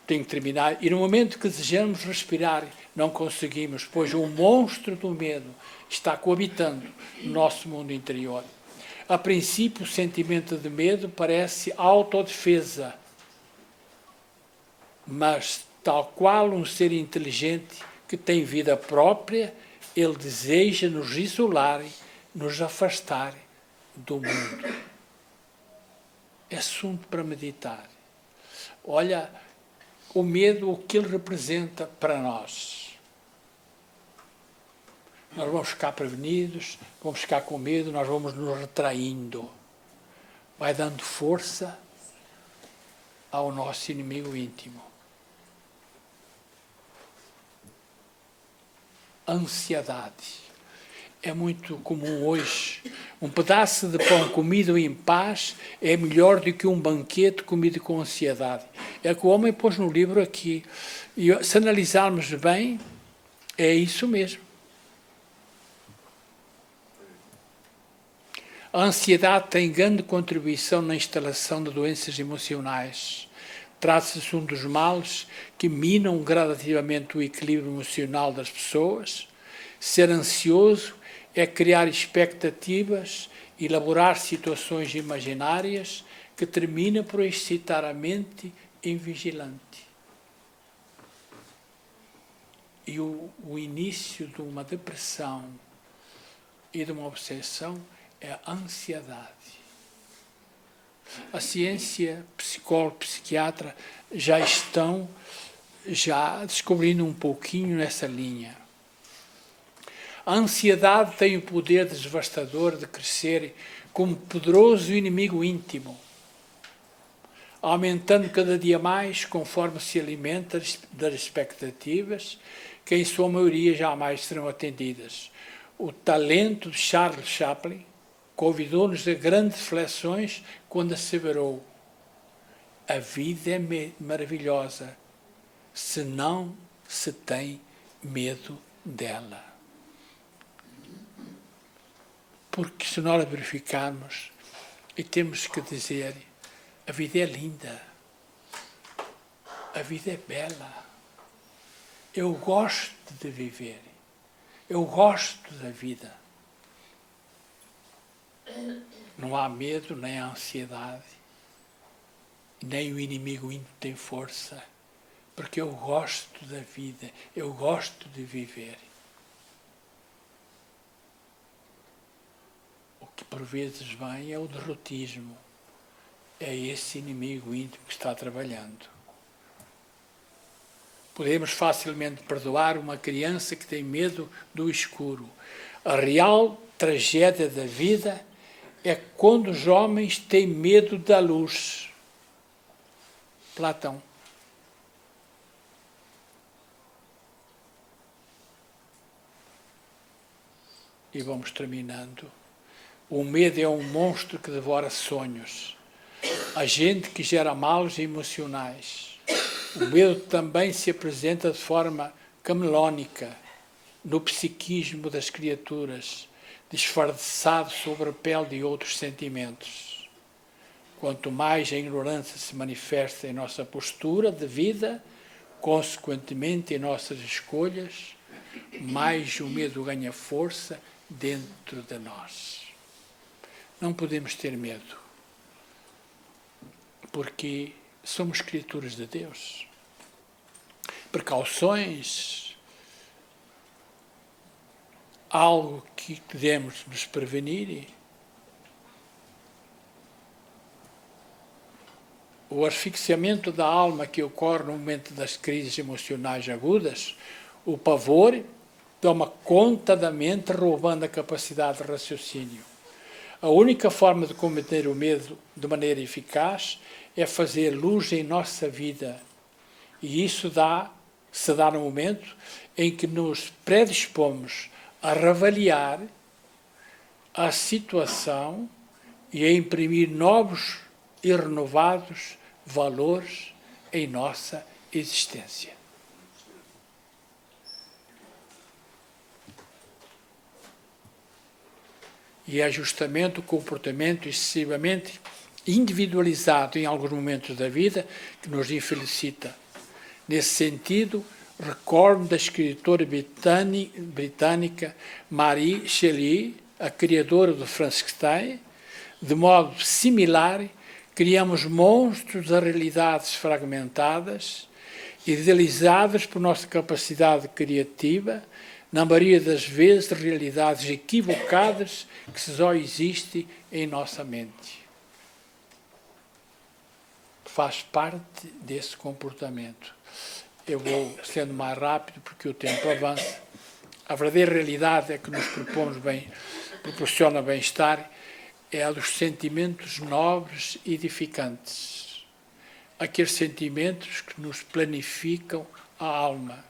Speaker 2: Tem que terminar. E no momento que desejamos respirar, não conseguimos, pois o monstro do medo está coabitando no nosso mundo interior. A princípio, o sentimento de medo parece autodefesa, mas, tal qual um ser inteligente que tem vida própria, ele deseja nos isolar, nos afastar do mundo. É assunto para meditar. Olha, o medo, o que ele representa para nós. Nós vamos ficar prevenidos, vamos ficar com medo, nós vamos nos retraindo. Vai dando força ao nosso inimigo íntimo. Ansiedade. É muito comum hoje. Um pedaço de pão comido em paz é melhor do que um banquete comido com ansiedade. É que o homem pôs no livro aqui. E se analisarmos bem, é isso mesmo. A ansiedade tem grande contribuição na instalação de doenças emocionais. Trata-se de um dos males que minam gradativamente o equilíbrio emocional das pessoas. Ser ansioso é criar expectativas, elaborar situações imaginárias que terminam por excitar a mente em vigilante. E o início de uma depressão e de uma obsessão é a ansiedade. A ciência, psicólogo, psiquiatra já estão descobrindo um pouquinho nessa linha. A ansiedade tem o poder devastador de crescer como poderoso inimigo íntimo, aumentando cada dia mais conforme se alimenta das expectativas que em sua maioria jamais serão atendidas. O talento de Charles Chaplin convidou-nos a grandes reflexões quando asseverou: A vida é maravilhosa se não se tem medo dela. Porque se nós verificarmos, e temos que dizer, a vida é linda, a vida é bela, eu gosto de viver, eu gosto da vida. Não há medo, nem há ansiedade, nem o inimigo íntimo tem força, porque eu gosto da vida, eu gosto de viver. O que por vezes vem é o derrotismo, é esse inimigo íntimo que está trabalhando. Podemos facilmente perdoar uma criança que tem medo do escuro. A real tragédia da vida é quando os homens têm medo da luz. Platão. E vamos terminando. O medo é um monstro que devora sonhos. Agente que gera males emocionais. O medo também se apresenta de forma cameleónica no psiquismo das criaturas, disfarçado sobre a pele de outros sentimentos. Quanto mais a ignorância se manifesta em nossa postura de vida, consequentemente em nossas escolhas, mais o medo ganha força dentro de nós. Não podemos ter medo, porque somos criaturas de Deus. Precauções, algo que devemos nos prevenir. O asfixiamento da alma que ocorre no momento das crises emocionais agudas, o pavor toma conta da mente, roubando a capacidade de raciocínio. A única forma de combater o medo de maneira eficaz é fazer luz em nossa vida. E isso se dá no momento em que nos predispomos a reavaliar a situação e a imprimir novos e renovados valores em nossa existência. E é justamente o comportamento excessivamente individualizado em alguns momentos da vida que nos infelicita. Nesse sentido, recordo da escritora britânica Mary Shelley, a criadora do Frankenstein. De modo similar, criamos monstros de realidades fragmentadas, idealizadas por nossa capacidade criativa, na maioria das vezes realidades equivocadas que só existem em nossa mente. Faz parte desse comportamento. Eu vou sendo mais rápido porque o tempo avança. A verdadeira realidade é que nos proporciona bem-estar, é a dos sentimentos nobres e edificantes. Aqueles sentimentos que nos planificam a alma.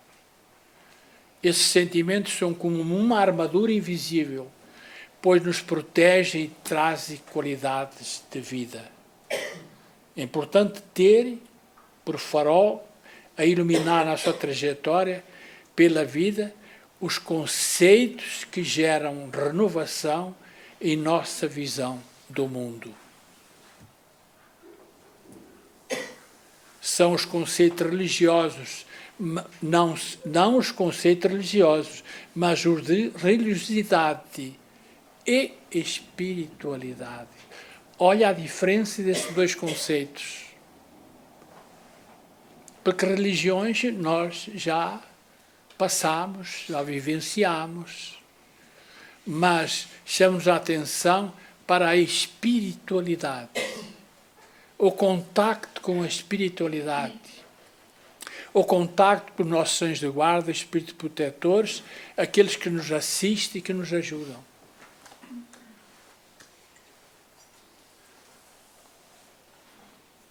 Speaker 2: Esses sentimentos são como uma armadura invisível, pois nos protegem e trazem qualidades de vida. É importante ter, por farol, a iluminar a nossa trajetória pela vida, os conceitos que geram renovação em nossa visão do mundo. São os conceitos religiosos, não os conceitos religiosos, mas os de religiosidade e espiritualidade. Olha a diferença desses dois conceitos. Porque religiões nós já passamos, já vivenciamos, mas chamamos a atenção para a espiritualidade, o contacto com a espiritualidade, o contacto com os nossos anjos de guarda, espíritos protetores, aqueles que nos assistem e que nos ajudam.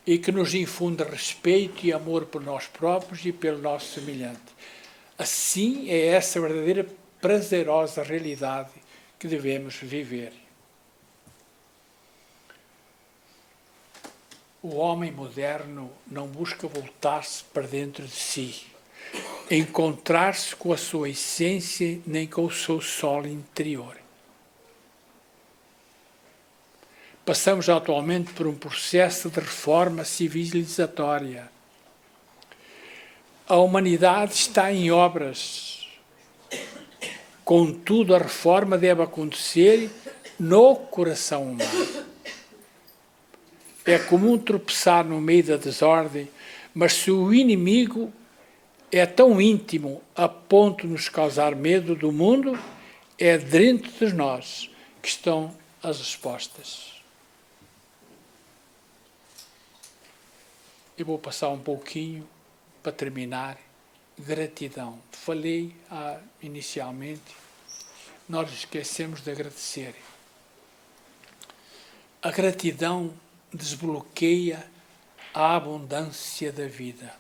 Speaker 2: E que nos infunde respeito e amor por nós próprios e pelo nosso semelhante. Assim é essa verdadeira prazerosa realidade que devemos viver. O homem moderno não busca voltar-se para dentro de si, encontrar-se com a sua essência nem com o seu sol interior. Passamos atualmente por um processo de reforma civilizatória. A humanidade está em obras. Contudo, a reforma deve acontecer no coração humano. É comum tropeçar no meio da desordem, mas se o inimigo é tão íntimo a ponto de nos causar medo do mundo, é dentro de nós que estão as respostas. Eu vou passar um pouquinho para terminar. Gratidão. Falei inicialmente, nós esquecemos de agradecer. A gratidão desbloqueia a abundância da vida.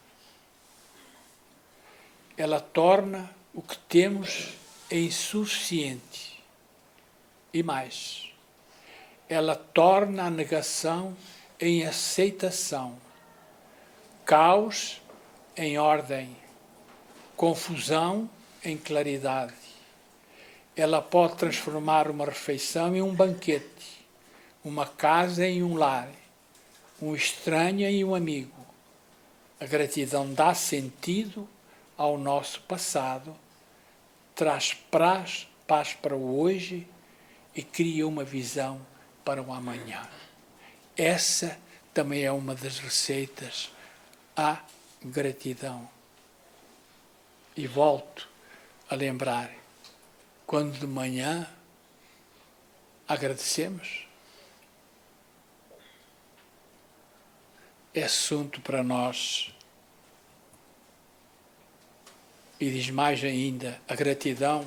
Speaker 2: Ela torna o que temos insuficiente. E mais, ela torna a negação em aceitação, caos em ordem, confusão em claridade. Ela pode transformar uma refeição em um banquete, uma casa em um lar, um estranho em um amigo. A gratidão dá sentido ao nosso passado, traz paz para o hoje e cria uma visão para o amanhã. Essa também é uma das receitas, a gratidão. E volto a lembrar, quando de manhã agradecemos, é assunto para nós. E diz mais ainda, a gratidão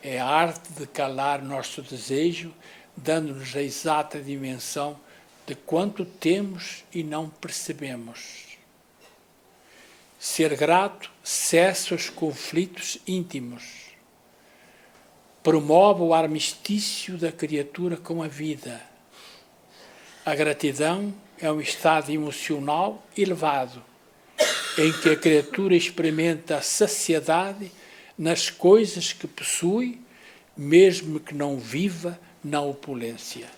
Speaker 2: é a arte de calar nosso desejo, dando-nos a exata dimensão de quanto temos e não percebemos. Ser grato cessa os conflitos íntimos, promove o armistício da criatura com a vida. A gratidão é um estado emocional elevado, em que a criatura experimenta a saciedade nas coisas que possui, mesmo que não viva na opulência.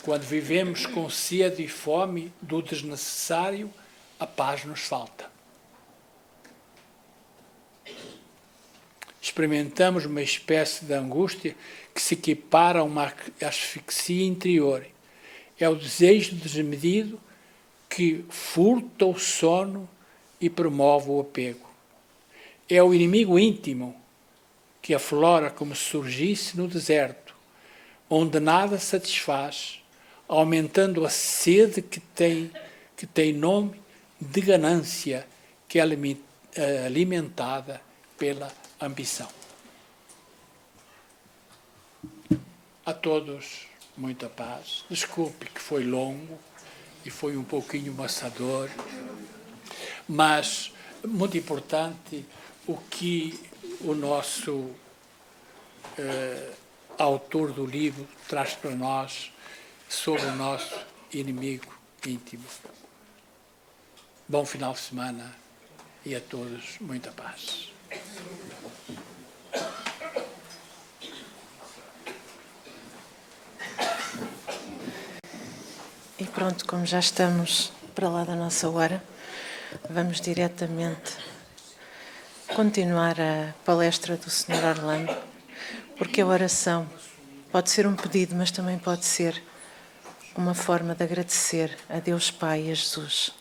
Speaker 2: Quando vivemos com sede e fome do desnecessário, a paz nos falta. Experimentamos uma espécie de angústia que se equipara a uma asfixia interior. É o desejo desmedido que furta o sono e promove o apego. É o inimigo íntimo que aflora como se surgisse no deserto, onde nada satisfaz, aumentando a sede que tem nome de ganância, que é alimentada pela ambição. A todos, muita paz. Desculpe que foi longo e foi um pouquinho maçador, mas muito importante o que o nosso autor do livro traz para nós sobre o nosso inimigo íntimo. Bom final de semana e a todos muita paz.
Speaker 3: E pronto, como já estamos para lá da nossa hora, vamos diretamente continuar a palestra do Sr. Orlando, porque a oração pode ser um pedido, mas também pode ser uma forma de agradecer a Deus Pai e a Jesus.